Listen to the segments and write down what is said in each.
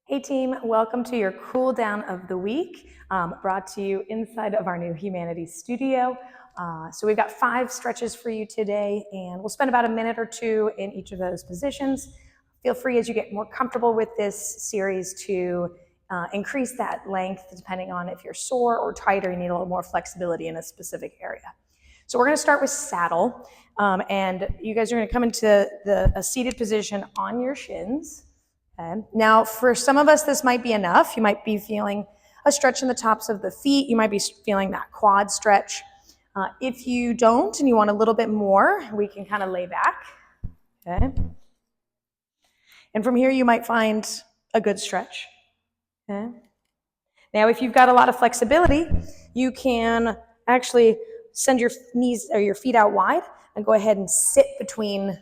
Hey team, welcome to your cool down of the week, brought to you inside of our new Humanities studio. So we've got 5 stretches for you today, and we'll spend about a minute or two in each of those positions. Feel free as you get more comfortable with this series to increase that length depending on if you're sore or tight or you need a little more flexibility in a specific area. So we're going to start with saddle, and you guys are going to come into a seated position on your shins. Okay. Now, for some of us, this might be enough. You might be feeling a stretch in the tops of the feet. You might be feeling that quad stretch. If you don't and you want a little bit more, we can kind of lay back. Okay. And from here, you might find a good stretch. Okay. Now, if you've got a lot of flexibility, you can actually send your knees or your feet out wide and go ahead and sit between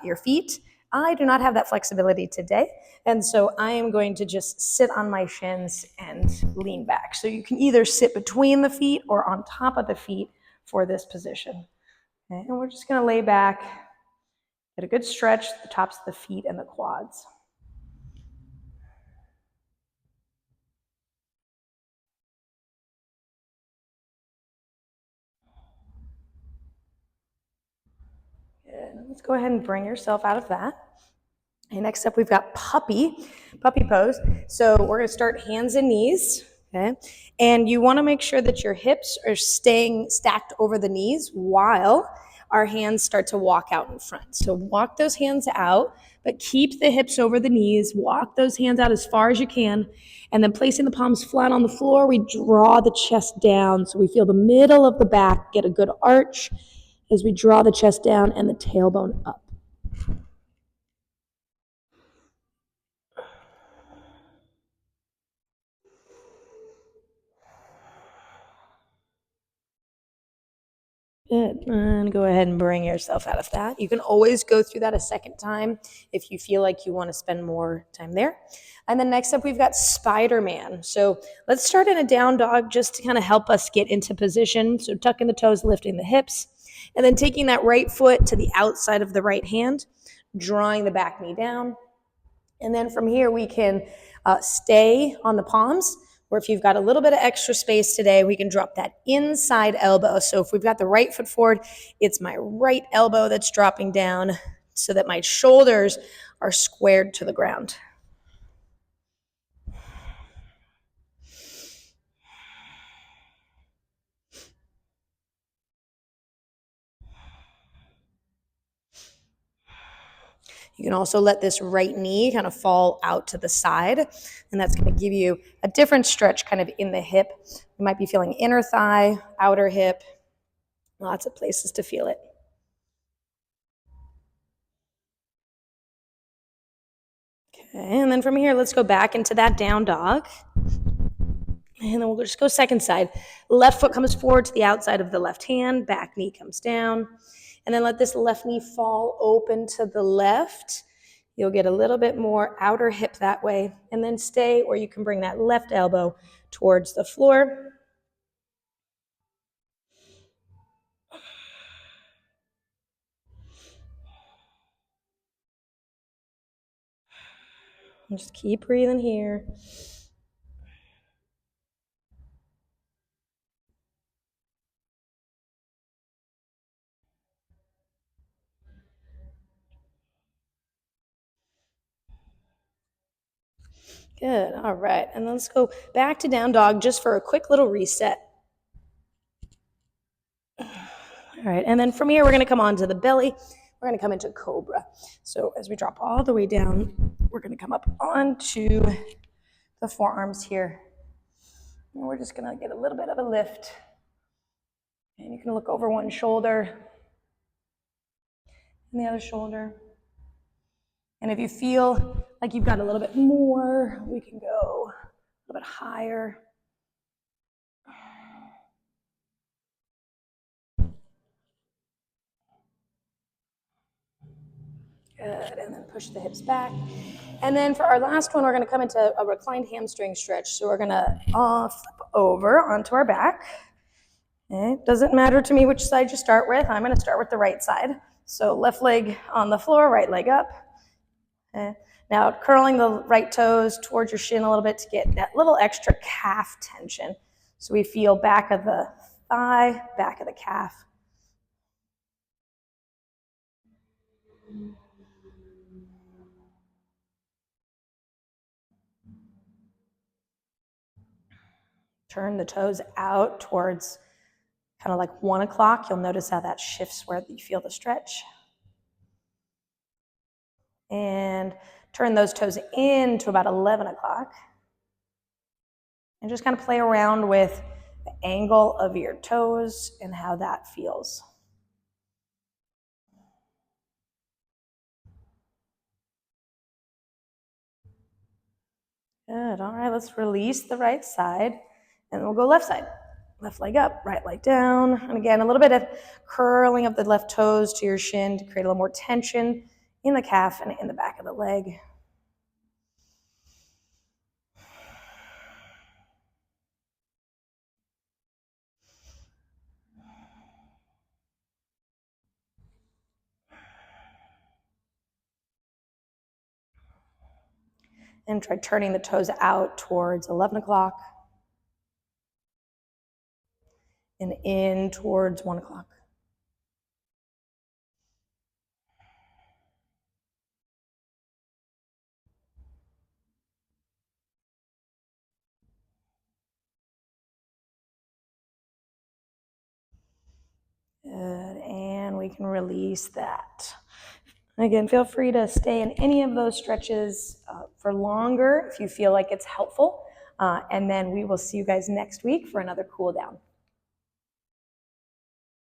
your feet. I do not have that flexibility today, and so I am going to just sit on my shins and lean back. So you can either sit between the feet or on top of the feet for this position. Okay, and we're just going to lay back, get a good stretch at the tops of the feet and the quads. Good. Let's go ahead and bring yourself out of that. And next up, we've got puppy pose. So we're going to start hands and knees, okay? And you want to make sure that your hips are staying stacked over the knees while our hands start to walk out in front. So walk those hands out, but keep the hips over the knees. Walk those hands out as far as you can. And then placing the palms flat on the floor, we draw the chest down. So we feel the middle of the back get a good arch as we draw the chest down and the tailbone up. Good. And go ahead and bring yourself out of that. You can always go through that a second time if you feel like you want to spend more time there. And then next up, we've got Spider-Man. So let's start in a down dog just to kind of help us get into position. So tucking the toes, lifting the hips, and then taking that right foot to the outside of the right hand, drawing the back knee down. And then from here, we can stay on the palms, or if you've got a little bit of extra space today, we can drop that inside elbow. So if we've got the right foot forward, it's my right elbow that's dropping down so that my shoulders are squared to the ground. You can also let this right knee kind of fall out to the side, and that's going to give you a different stretch kind of in the hip. You might be feeling inner thigh, outer hip, lots of places to feel it. Okay, and then from here, let's go back into that down dog. And then we'll just go second side. Left foot comes forward to the outside of the left hand, back knee comes down. And then let this left knee fall open to the left. You'll get a little bit more outer hip that way. And then stay, or you can bring that left elbow towards the floor. And just keep breathing here. Good, all right. And let's go back to down dog just for a quick little reset. All right, and then from here, we're gonna come onto the belly. We're gonna come into cobra. So as we drop all the way down, we're gonna come up onto the forearms here. And we're just gonna get a little bit of a lift. And you can look over one shoulder and the other shoulder. And if you feel like you've got a little bit more, we can go a little bit higher. Good, and then push the hips back. And then for our last one, we're gonna come into a reclined hamstring stretch. So we're gonna flip over onto our back. Okay. Doesn't matter to me which side you start with. I'm gonna start with the right side. So left leg on the floor, right leg up. Okay. Now, curling the right toes towards your shin a little bit to get that little extra calf tension. So we feel back of the thigh, back of the calf. Turn the toes out towards kind of like 1 o'clock. You'll notice how that shifts where you feel the stretch. And turn those toes in to about 11 o'clock. And just kind of play around with the angle of your toes and how that feels. Good. All right, let's release the right side, and we'll go left side. Left leg up, right leg down. And again, a little bit of curling of the left toes to your shin to create a little more tension in the calf and in the back of the leg. And try turning the toes out towards 11 o'clock and in towards 1 o'clock. Good, and we can release that. Again, feel free to stay in any of those stretches for longer if you feel like it's helpful. And then we will see you guys next week for another cool down.